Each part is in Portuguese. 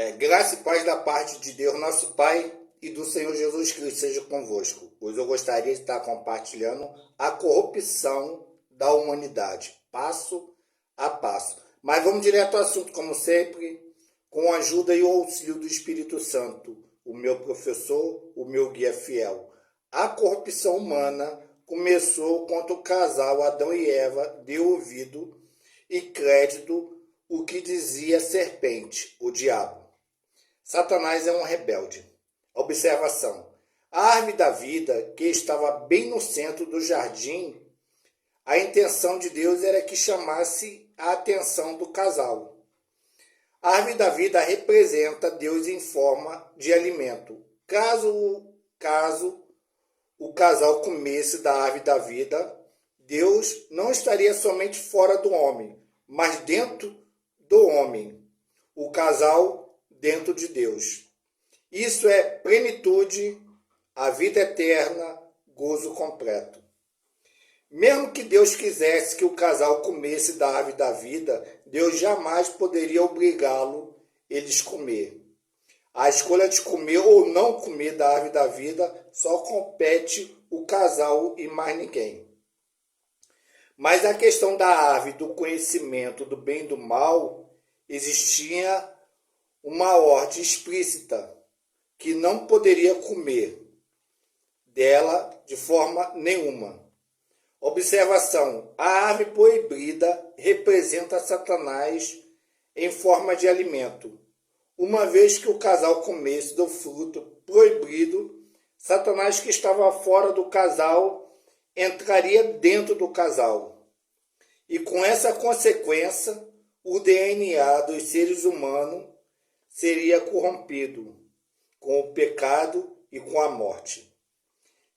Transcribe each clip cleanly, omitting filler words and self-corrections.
Graça e paz da parte de Deus, nosso Pai, e do Senhor Jesus Cristo seja convosco. Hoje eu gostaria de estar compartilhando a corrupção da humanidade, passo a passo. Mas vamos direto ao assunto, como sempre, com a ajuda e o auxílio do Espírito Santo, o meu professor, o meu guia fiel. A corrupção humana começou quando o casal Adão e Eva deu ouvido e crédito o que dizia a serpente, o diabo. Satanás é um rebelde. Observação. A árvore da vida, que estava bem no centro do jardim, a intenção de Deus era que chamasse a atenção do casal. A árvore da vida representa Deus em forma de alimento. Caso o casal comesse da árvore da vida, Deus não estaria somente fora do homem, mas dentro do homem. O casal dentro de Deus. Isso é plenitude, a vida eterna, gozo completo. Mesmo que Deus quisesse que o casal comesse da árvore da vida, Deus jamais poderia obrigá-lo eles comer. A escolha de comer ou não comer da árvore da vida só compete o casal e mais ninguém. Mas a questão da árvore do conhecimento do bem e do mal, existia uma ordem explícita que não poderia comer dela de forma nenhuma. Observação: a árvore proibida representa Satanás em forma de alimento. Uma vez que o casal comesse do fruto proibido, Satanás, que estava fora do casal, entraria dentro do casal. E com essa consequência, o DNA dos seres humanos seria corrompido com o pecado e com a morte,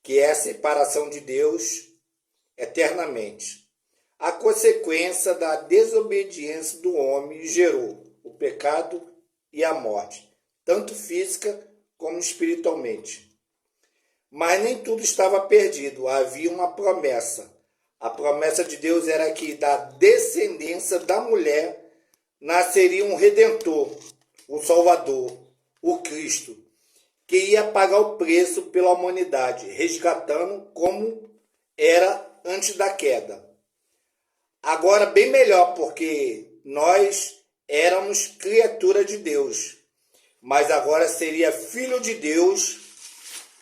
que é a separação de Deus eternamente. A consequência da desobediência do homem gerou o pecado e a morte, tanto física como espiritualmente. Mas nem tudo estava perdido, havia uma promessa. A promessa de Deus era que da descendência da mulher nasceria um Redentor, o Salvador, o Cristo, que ia pagar o preço pela humanidade, resgatando como era antes da queda. Agora bem melhor, porque nós éramos criatura de Deus, mas agora seria filho de Deus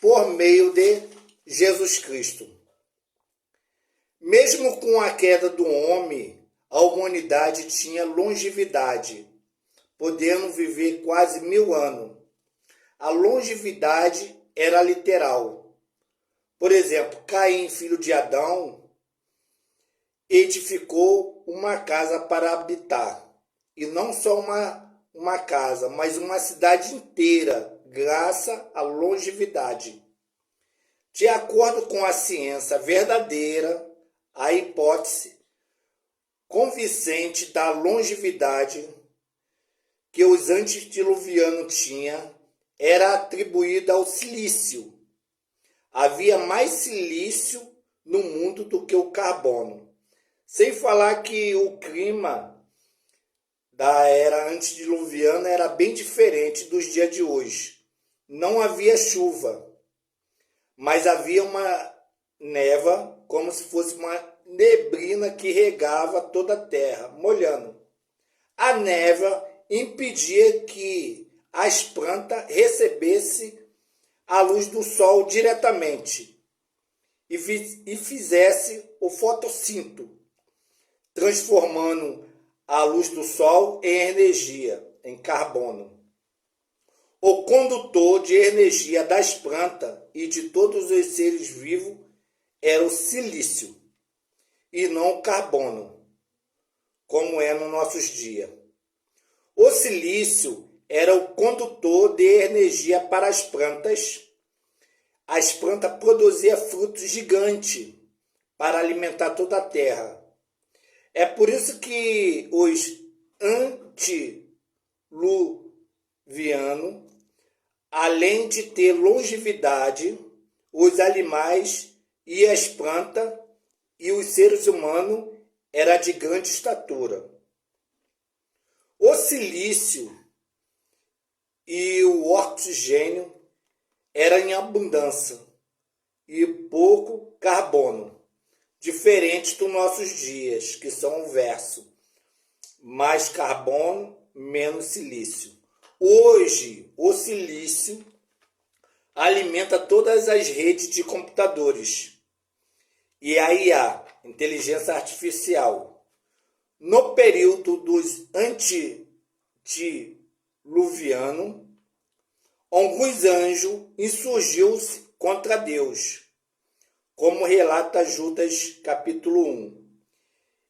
por meio de Jesus Cristo. Mesmo com a queda do homem, a humanidade tinha longevidade, podendo viver quase 1000 anos. A longevidade era literal. Por exemplo, Caim, filho de Adão, edificou uma casa para habitar. E não só uma casa, mas uma cidade inteira, graças à longevidade. De acordo com a ciência verdadeira, a hipótese convincente da longevidade que os antediluvianos tinham era atribuída ao silício. Havia mais silício no mundo do que o carbono. Sem falar que o clima da era antediluviana era bem diferente dos dias de hoje. Não havia chuva, mas havia uma névoa, como se fosse uma neblina que regava toda a terra, molhando. A névoa impedia que as plantas recebessem a luz do sol diretamente e fizesse o fotossíntese, transformando a luz do sol em energia, em carbono. O condutor de energia das plantas e de todos os seres vivos era o silício e não o carbono, como é nos nossos dias. O silício era o condutor de energia para as plantas. As plantas produziam frutos gigantes para alimentar toda a terra. É por isso que os antediluvianos, além de ter longevidade, os animais e as plantas e os seres humanos eram de grande estatura. O silício e o oxigênio era em abundância e pouco carbono, diferente dos nossos dias, que são o verso: mais carbono, menos silício. Hoje, o silício alimenta todas as redes de computadores e a IA, inteligência artificial. No período dos antediluviano, alguns anjos insurgiu-se contra Deus, como relata Judas capítulo 1.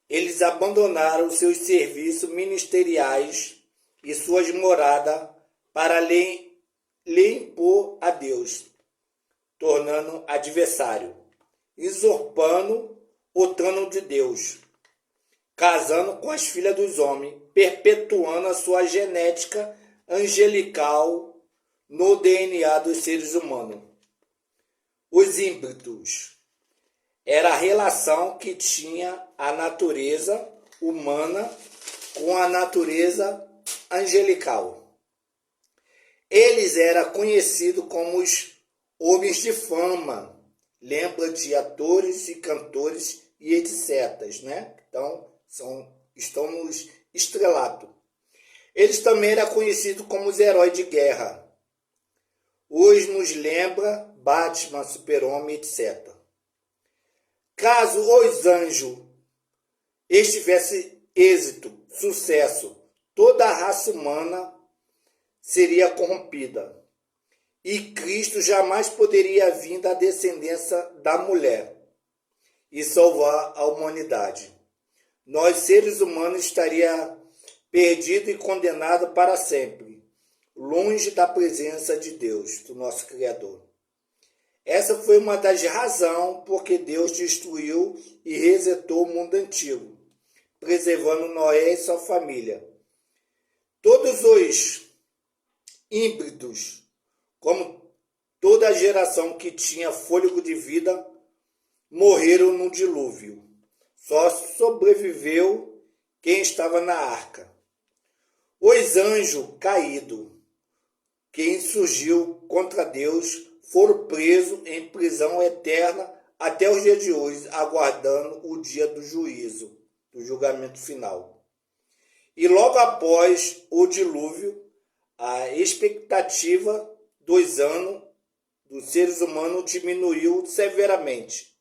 Eles abandonaram seus serviços ministeriais e suas moradas para lhe impor a Deus, tornando adversário, usurpando o trono de Deus, casando com as filhas dos homens, perpetuando a sua genética angelical no DNA dos seres humanos. Os híbridos era a relação que tinha a natureza humana com a natureza angelical. Eles eram conhecidos como os homens de fama, lembra de atores e cantores e etc, né? Então, estão nos estrelatos. Eles também eram conhecidos como os heróis de guerra. Hoje nos lembra Batman, Super-Homem, etc. Caso os anjos tivessem êxito, sucesso, toda a raça humana seria corrompida. E Cristo jamais poderia vir da descendência da mulher e salvar a humanidade. Nós, seres humanos, estaríamos perdidos e condenados para sempre, longe da presença de Deus, do nosso Criador. Essa foi uma das razões por que Deus destruiu e resetou o mundo antigo, preservando Noé e sua família. Todos os híbridos, como toda a geração que tinha fôlego de vida, morreram no dilúvio. Só sobreviveu quem estava na arca. Os anjos caídos, que insurgiu contra Deus, foram presos em prisão eterna até os dias de hoje, aguardando o dia do juízo, do julgamento final. E logo após o dilúvio, a expectativa dos anos dos seres humanos diminuiu severamente.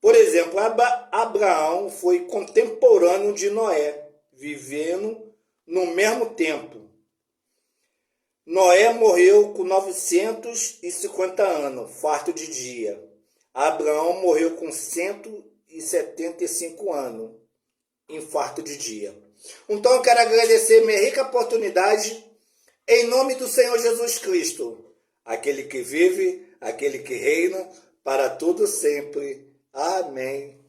Por exemplo, Abraão foi contemporâneo de Noé, vivendo no mesmo tempo. Noé morreu com 950 anos, farto de dia. Abraão morreu com 175 anos, infarto de dia. Então eu quero agradecer minha rica oportunidade em nome do Senhor Jesus Cristo, aquele que vive, aquele que reina para todo sempre. Amém.